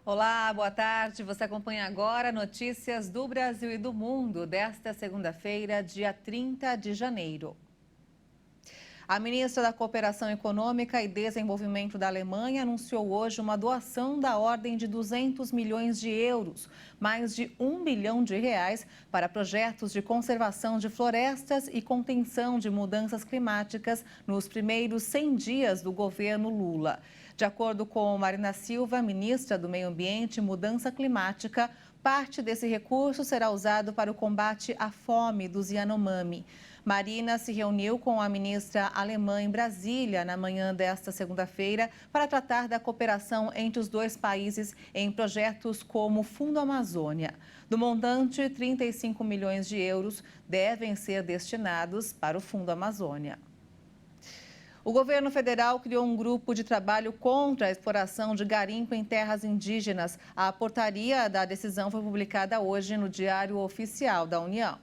Olá, boa tarde. Você acompanha agora notícias do Brasil e do mundo desta segunda-feira, dia 30 de janeiro. A ministra da Cooperação Econômica e Desenvolvimento da Alemanha anunciou hoje uma doação da ordem de 200 milhões de euros, mais de R$ 1 bilhão para projetos de conservação de florestas e contenção de mudanças climáticas nos primeiros 100 dias do governo Lula. De acordo com Marina Silva, ministra do Meio Ambiente e Mudança Climática, parte desse recurso será usado para o combate à fome dos Yanomami. Marina se reuniu com a ministra alemã em Brasília na manhã desta segunda-feira para tratar da cooperação entre os dois países em projetos como o Fundo Amazônia. Do montante, 35 milhões de euros devem ser destinados para o Fundo Amazônia. O governo federal criou um grupo de trabalho contra a exploração de garimpo em terras indígenas. A portaria da decisão foi publicada hoje no Diário Oficial da União.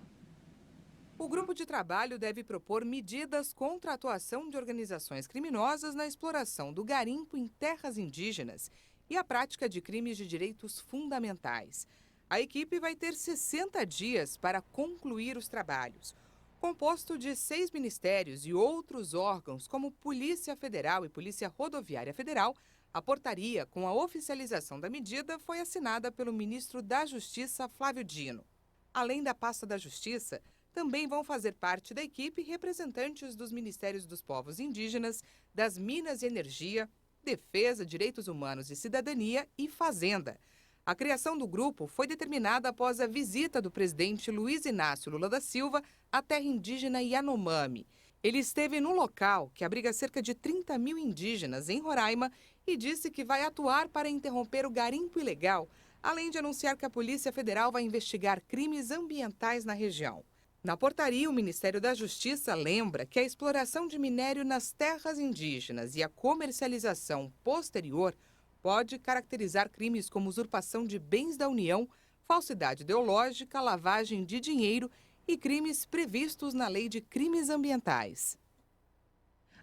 O grupo de trabalho deve propor medidas contra a atuação de organizações criminosas na exploração do garimpo em terras indígenas e a prática de crimes de direitos fundamentais. A equipe vai ter 60 dias para concluir os trabalhos. Composto de 6 ministérios e outros órgãos, como Polícia Federal e Polícia Rodoviária Federal, a portaria com a oficialização da medida foi assinada pelo ministro da Justiça, Flávio Dino. Além da pasta da Justiça, também vão fazer parte da equipe representantes dos Ministérios dos Povos Indígenas, das Minas e Energia, Defesa, Direitos Humanos e Cidadania e Fazenda. A criação do grupo foi determinada após a visita do presidente Luiz Inácio Lula da Silva à terra indígena Yanomami. Ele esteve no local, que abriga cerca de 30 mil indígenas em Roraima, e disse que vai atuar para interromper o garimpo ilegal, além de anunciar que a Polícia Federal vai investigar crimes ambientais na região. Na portaria, o Ministério da Justiça lembra que a exploração de minério nas terras indígenas e a comercialização posterior pode caracterizar crimes como usurpação de bens da União, falsidade ideológica, lavagem de dinheiro e crimes previstos na Lei de Crimes Ambientais.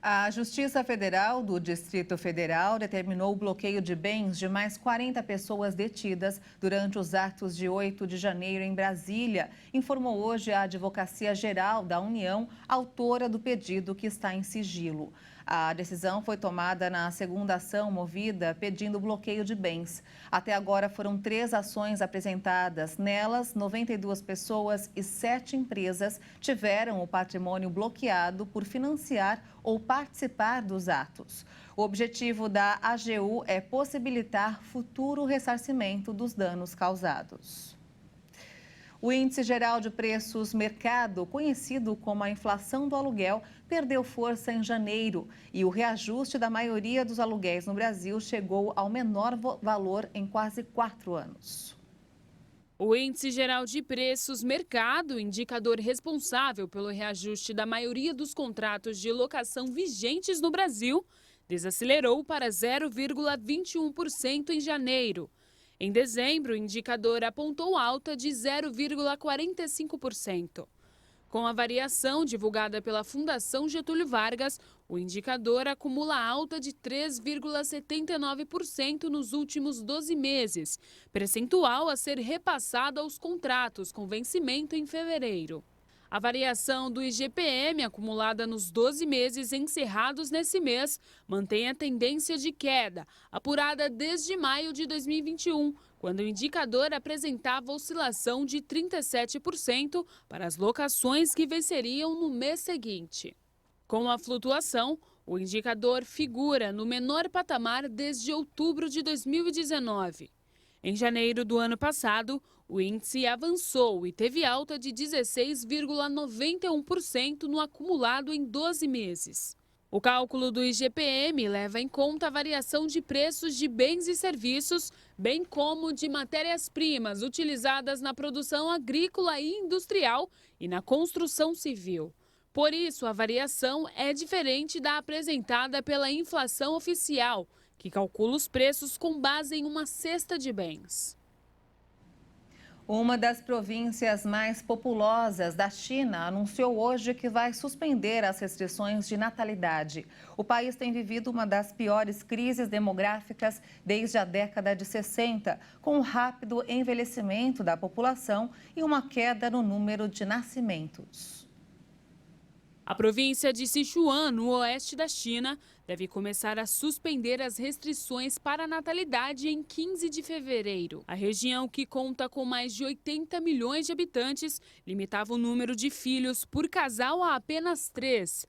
A Justiça Federal do Distrito Federal determinou o bloqueio de bens de mais 40 pessoas detidas durante os atos de 8 de janeiro em Brasília, informou hoje a Advocacia Geral da União, autora do pedido que está em sigilo. A decisão foi tomada na segunda ação movida pedindo bloqueio de bens. Até agora foram 3 ações apresentadas. Nelas, 92 pessoas e 7 empresas tiveram o patrimônio bloqueado por financiar ou participar dos atos. O objetivo da AGU é possibilitar futuro ressarcimento dos danos causados. O Índice Geral de Preços Mercado, conhecido como a inflação do aluguel, perdeu força em janeiro e o reajuste da maioria dos aluguéis no Brasil chegou ao menor valor em quase 4 anos. O Índice Geral de Preços Mercado, indicador responsável pelo reajuste da maioria dos contratos de locação vigentes no Brasil, desacelerou para 0,21% em janeiro. Em dezembro, o indicador apontou alta de 0,45%. Com a variação divulgada pela Fundação Getúlio Vargas, o indicador acumula alta de 3,79% nos últimos 12 meses, percentual a ser repassado aos contratos com vencimento em fevereiro. A variação do IGPM acumulada nos 12 meses encerrados nesse mês mantém a tendência de queda, apurada desde maio de 2021, quando o indicador apresentava oscilação de 37% para as locações que venceriam no mês seguinte. Com a flutuação, o indicador figura no menor patamar desde outubro de 2019. Em janeiro do ano passado, o índice avançou e teve alta de 16,91% no acumulado em 12 meses. O cálculo do IGPM leva em conta a variação de preços de bens e serviços, bem como de matérias-primas utilizadas na produção agrícola e industrial e na construção civil. Por isso, a variação é diferente da apresentada pela inflação oficial, que calcula os preços com base em uma cesta de bens. Uma das províncias mais populosas da China anunciou hoje que vai suspender as restrições de natalidade. O país tem vivido uma das piores crises demográficas desde a década de 60, com um rápido envelhecimento da população e uma queda no número de nascimentos. A província de Sichuan, no oeste da China, deve começar a suspender as restrições para a natalidade em 15 de fevereiro. A região, que conta com mais de 80 milhões de habitantes, limitava o número de filhos por casal a apenas 3.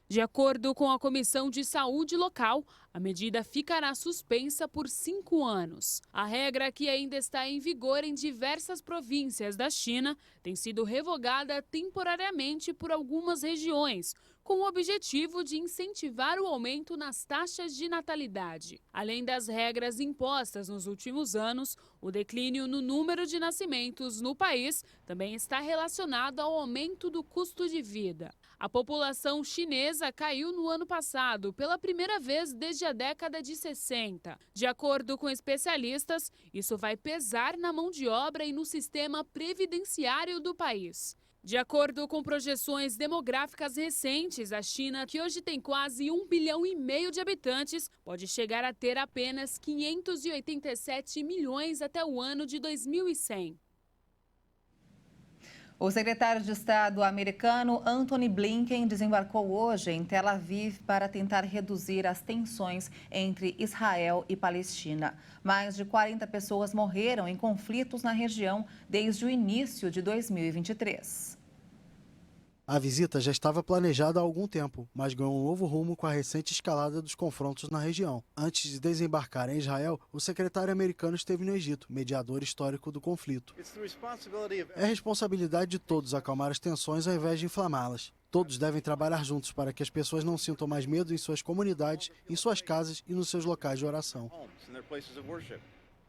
De acordo com a Comissão de Saúde local, a medida ficará suspensa por 5 anos. A regra, que ainda está em vigor em diversas províncias da China, tem sido revogada temporariamente por algumas regiões, com o objetivo de incentivar o aumento nas taxas de natalidade. Além das regras impostas nos últimos anos, o declínio no número de nascimentos no país também está relacionado ao aumento do custo de vida. A população chinesa caiu no ano passado pela primeira vez desde a década de 60. De acordo com especialistas, isso vai pesar na mão de obra e no sistema previdenciário do país. De acordo com projeções demográficas recentes, a China, que hoje tem quase 1,5 bilhão de habitantes, pode chegar a ter apenas 587 milhões até o ano de 2100. O secretário de Estado americano Antony Blinken desembarcou hoje em Tel Aviv para tentar reduzir as tensões entre Israel e Palestina. Mais de 40 pessoas morreram em conflitos na região desde o início de 2023. A visita já estava planejada há algum tempo, mas ganhou um novo rumo com a recente escalada dos confrontos na região. Antes de desembarcar em Israel, o secretário americano esteve no Egito, mediador histórico do conflito. É responsabilidade de todos acalmar as tensões ao invés de inflamá-las. Todos devem trabalhar juntos para que as pessoas não sintam mais medo em suas comunidades, em suas casas e nos seus locais de oração.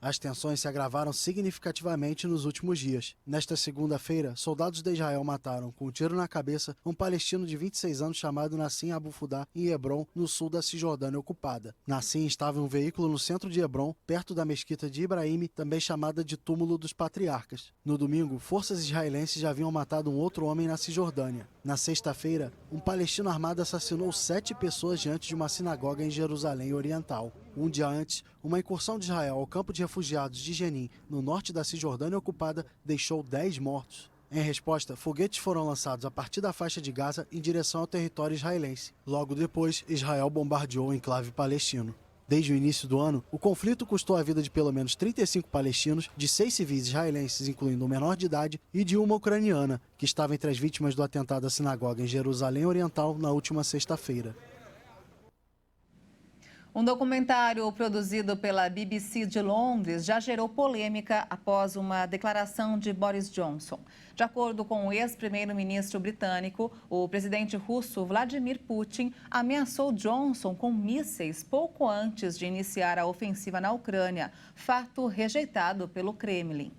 As tensões se agravaram significativamente nos últimos dias. Nesta segunda-feira, soldados de Israel mataram, com um tiro na cabeça, um palestino de 26 anos chamado Nassim Abu Fudá, em Hebron, no sul da Cisjordânia ocupada. Nassim estava em um veículo no centro de Hebron, perto da mesquita de Ibrahim, também chamada de Túmulo dos Patriarcas. No domingo, forças israelenses já haviam matado um outro homem na Cisjordânia. Na sexta-feira, um palestino armado assassinou 7 pessoas diante de uma sinagoga em Jerusalém Oriental. Um dia antes, uma incursão de Israel ao campo de refugiados de Jenin, no norte da Cisjordânia ocupada, deixou 10 mortos. Em resposta, foguetes foram lançados a partir da faixa de Gaza em direção ao território israelense. Logo depois, Israel bombardeou o enclave palestino. Desde o início do ano, o conflito custou a vida de pelo menos 35 palestinos, de 6 civis israelenses, incluindo um menor de idade, e de uma ucraniana, que estava entre as vítimas do atentado à sinagoga em Jerusalém Oriental na última sexta-feira. Um documentário produzido pela BBC de Londres já gerou polêmica após uma declaração de Boris Johnson. De acordo com o ex-primeiro-ministro britânico, o presidente russo Vladimir Putin ameaçou Johnson com mísseis pouco antes de iniciar a ofensiva na Ucrânia, fato rejeitado pelo Kremlin.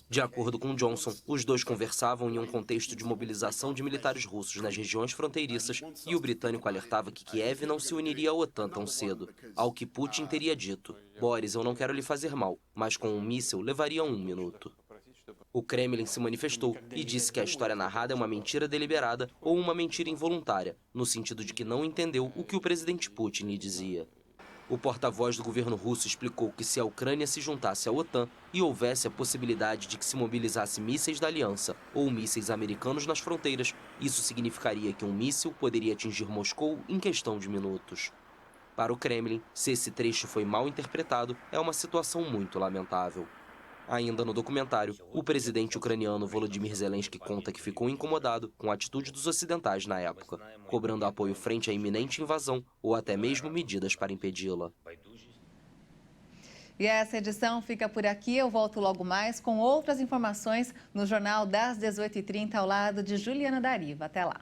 De acordo com Johnson, os dois conversavam em um contexto de mobilização de militares russos nas regiões fronteiriças e o britânico alertava que Kiev não se uniria à OTAN tão cedo, ao que Putin teria dito: Boris, eu não quero lhe fazer mal, mas com um míssil levaria 1 minuto. O Kremlin se manifestou e disse que a história narrada é uma mentira deliberada ou uma mentira involuntária, no sentido de que não entendeu o que o presidente Putin lhe dizia. O porta-voz do governo russo explicou que se a Ucrânia se juntasse à OTAN e houvesse a possibilidade de que se mobilizasse mísseis da aliança ou mísseis americanos nas fronteiras, isso significaria que um míssil poderia atingir Moscou em questão de minutos. Para o Kremlin, se esse trecho foi mal interpretado, é uma situação muito lamentável. Ainda no documentário, o presidente ucraniano Volodymyr Zelensky conta que ficou incomodado com a atitude dos ocidentais na época, cobrando apoio frente à iminente invasão ou até mesmo medidas para impedi-la. E essa edição fica por aqui. Eu volto logo mais com outras informações no Jornal das 18h30 ao lado de Juliana Dariva. Até lá.